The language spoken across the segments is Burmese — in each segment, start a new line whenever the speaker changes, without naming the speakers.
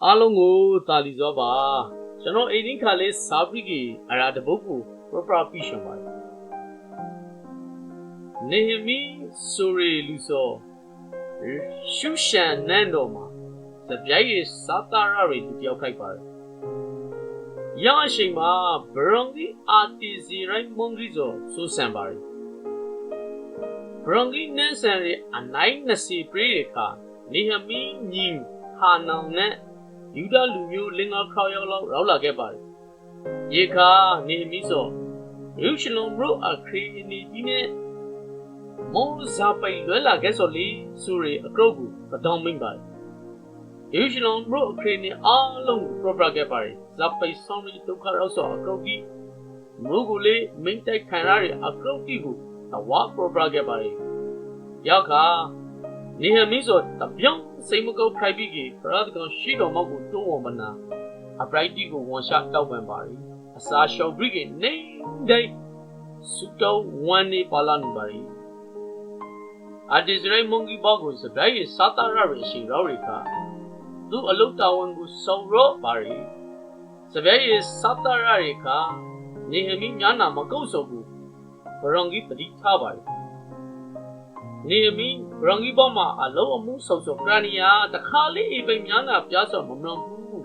အားလုံးကိုတာလီစောပါကျွန်တော်အိမ်ဒီခါလေးစာပရိကေအရာတပုတ်ကိုပရပိရှင်ပါတယ်နေမီဆိုရီလူစောရှုရှန်နန်းတော်မှာစပြိုင်ရဲ့စာတာရတွေတယောက်ခိုက်ပါတယ်ရအချိန်မှာဘရွန်ဂီအာတီစီရိုင်းမွန်ဂီဇိုဆိုဆန်ပါတယ်ဘရွန်ဂီနန်းဆန်ရဲ့အနိုင်20ပြည့်ခါနေမီညီဟာနောင်နဲ့ယူဒလူမျိုးလင်္ကာခေါရောက်လောက်လာခဲ့ပါတယ်ရေခါနေမီဆိုရုရှလုံဘရိုအခရီနီဒီနဲ့မောဇာပိလွဲလာခဲ့ဆိုလေဆိုရီအကုတ်ကိုပတောင်းမိန်ပါတယ်ရုရှလုံဘရိုအခရီနီအားလုံးကိုပရခဲ့ပါတယ်ဇာပိဆောင်ရီဒုက္ခရောက်ဆိုအကုတ်ကြီးမိုးကိုလေမိန်တိုက်ခံရတဲ့အကုတ်ကြီးကိုတဝါပရခဲ့ပါတယ်ရောက်ခါနေဟမီဆိုတပြောင်းစိတ်မကုတ်ဖိုက်ပြီးကြီးပရဒကောင်ရှိတော်မောက်ကိုတွန်းဝမနာအပရိုက်တီကိုဝန်ရှာတောက်ပန်ပါတယ်အစာရှော့ဘရိကနေဒိုင်စူတောဝန်နေပါလာနေပါတယ်အဒီဇရိုင်မွန်ဂီဘောကိုစပရိုင်စာတာရရရှိရောရိခသူအလုတ်တာဝန်ကိုစောရောပါတယ်စပရိုင်စာတာရရိခနေဟမီညာနာမကုတ်စောဘူးဘရောင်ကြီးတတိထားပါတယ်နေမီဘရောင်ကြီးဘောမှာအလုံးအမှုဆောက်ဆော့ပရနီယာတခါလေးအိမ်များနာပြဆော့မမလွန်ဘူး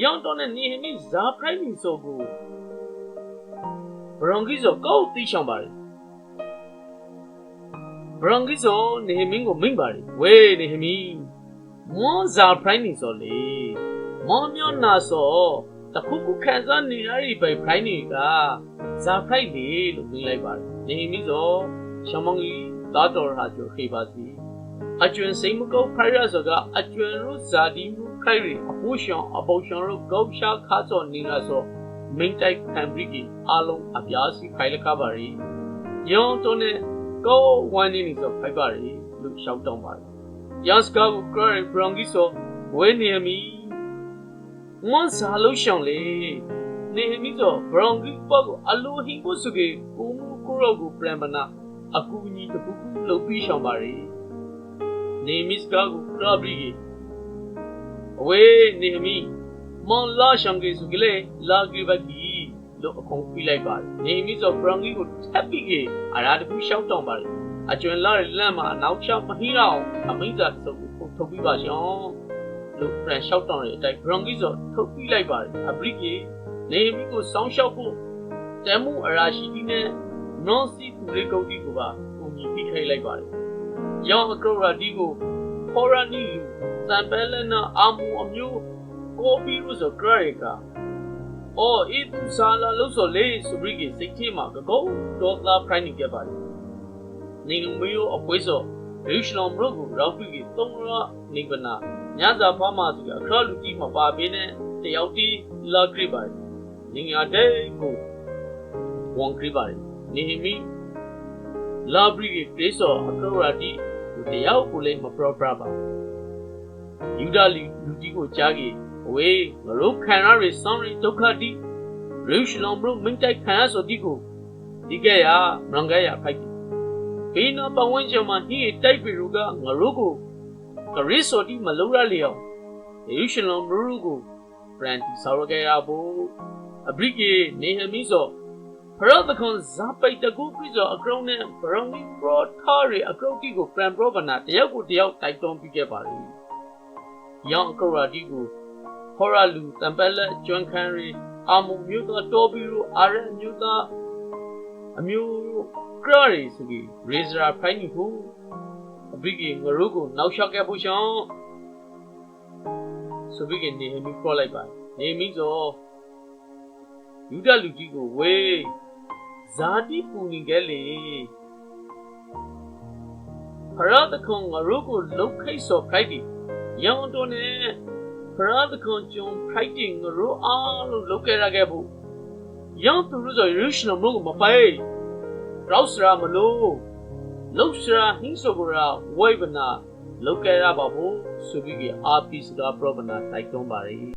ရောင်တော့နဲ့နေမီဇာပရိုင်မီဆိုကိုဘရောင်ကြီးဆိုကောက်တိရှောင်ပါတယ်ဘရောင်ကြီးဆိုနေမင်းကိုမိန်ပါတယ်ဝေးနေမီမောဇာပရိုင်မီဆိုလေမောမျောနာဆိုတခုခုခံစားနေရတဲ့ပိုင်ပရိုင်နီကဇာပရိုင်လေလို့မိန်လိုက်ပါတယ်နေမီဆိုရှမောင်ကြီးတာတော်ဟာကျခေပါစီအကျွန်းစိမကုတ်ဖိုင်ရစကအကျွန်းရုဇာဒီမှုခိုင်ရီအပူရှောင်းအပေါရှောင်းတို့ကောက်ရှာခါစောနေလာဆိုမိန်တိုက်ခံဘရိကီအားလုံးအပြားစီခိုင်လကားပါရီယောင်းတုံးနဲ့ကောဝိုင်းနေဆိုဖိုက်ပါရီလို့ရှောက်တောင်းပါရီယန်စကာကိုကရဘရောင်ဂီဆိုဝဲနေမီမွန်စာလို့ရှောင်းလေနေမီဆိုဘရောင်ဂီပေါ့ကိုအလိုဟင်းကိုစုကေကိုမူကိုရောကိုပရန်ပနာအကူအညီတခုခုလုပ်ပြီးရှောင်ပါရီနေမီစကာကိုကရဘရီအဝေးနေမီမောင်လာရှောင်ကေစုကလေးလာကေဘကီလို့အကုန်ပြလိုက်ပါတယ်နေမီဆိုဘရောင်ဂီကိုထပ်ပြီးကေအရာတခုရှောက်တောင်းပါတယ်အကျွန်းလာတဲ့လမ်းမှာနောက်ချမဟီးတော့အမိသာစုပ်ကိုထုတ်ပြီးပါရှောင်းလို့ဖရန်ရှောက်တောင်းတဲ့အတိုင်းဘရောင်ဂီဆိုထုတ်ပြီးလိုက်ပါတယ်အပရိကေနေမီကိုစောင်းရှောက်ဖို့တဲမှုအရာရှိကြီးနဲ့non si pure kodi ko ba ungi pikhai lai pare yaw akora di ko hora ni lu sampele na amu amyo kopi ru so krare ka o e tu sala lo so le subri ke sait the ma ka ko do la phrai ni ke pare ni lu meyo apwe so rishlom ro ko raw pi ke tong ra ni bana nya sa pha ma su akra lu ti ma pa be ne tayaw ti la kri pare ni ya dai ko wong kri pareနေမီလာဘရီကေဆောအကရော်တီကိုတရားကိုလည်းမပရောပရာပါယူဒလီလူတီကိုကြားကြီးဝေးငရုခံရရဆောင်းရီဒုက္ခတိရုရှလုံဘရုမင်းတိုက်ခံရဆိုတီကိုဒီကဲရမရံကဲရဖိုက်ဘေးနာပဝန်းကျင်မှာဟိတိုက်ပြီလူကငရုကိုကရစ်ဆိုတီမလုံးရလေအောင်ရုရှလုံဘရုကိုဘရန်တီဆောရကဲရဖို့အဘရိကေနေဟမီဆိုဖရဒခွန်ဇာပိတကူပြဇောအကရုံနဲ့ဘရောင်နီပရောထာရီအကရုံတီကိုပရန်ပရောဗနာတယောက်ကိုတယောက်တိုက်တွန်းပြီးခဲ့ပါလေ။ရောင်အကရာတီကိုဟောရလူတံပက်လက်ကျွမ်းခန်းရီအာမုံမျိုးသားတော်ဘီရိုအာရမျိုးသားအမျိုးကရရီဆိုပြီးရေဇရာဖိုင်နီကိုအဘိကေငရုကိုနောက်လျှောက်ခဲ့ဖို့ရှောင်းဆိုပြီးကနေမီခေါ်လိုက်ပါနေမီဆိုယူဒလူကြီးကိုဝေးဇာတိပူနေကြလေဖရဒခွန်ငရုကိုလုတ်ခိတ်စောဖိုက်ဒီရောင်တော်နဲ့ဖရဒခွန်ကျုံဖိုက်တင်ငရုအားလို့လုတ်ခဲ့ရခဲ့ဖို့ရောင်သူတို့ဆိုရုရှလမကိုမပိုင်ရောစရာမလို့လုတ်စရာဟင်းစောကရာဝိဗနာလုတ်ခဲ့ရပါဖို့ဆိုပြီးအာပီစတာပရဗနာတိုက်တွန်းပါလေ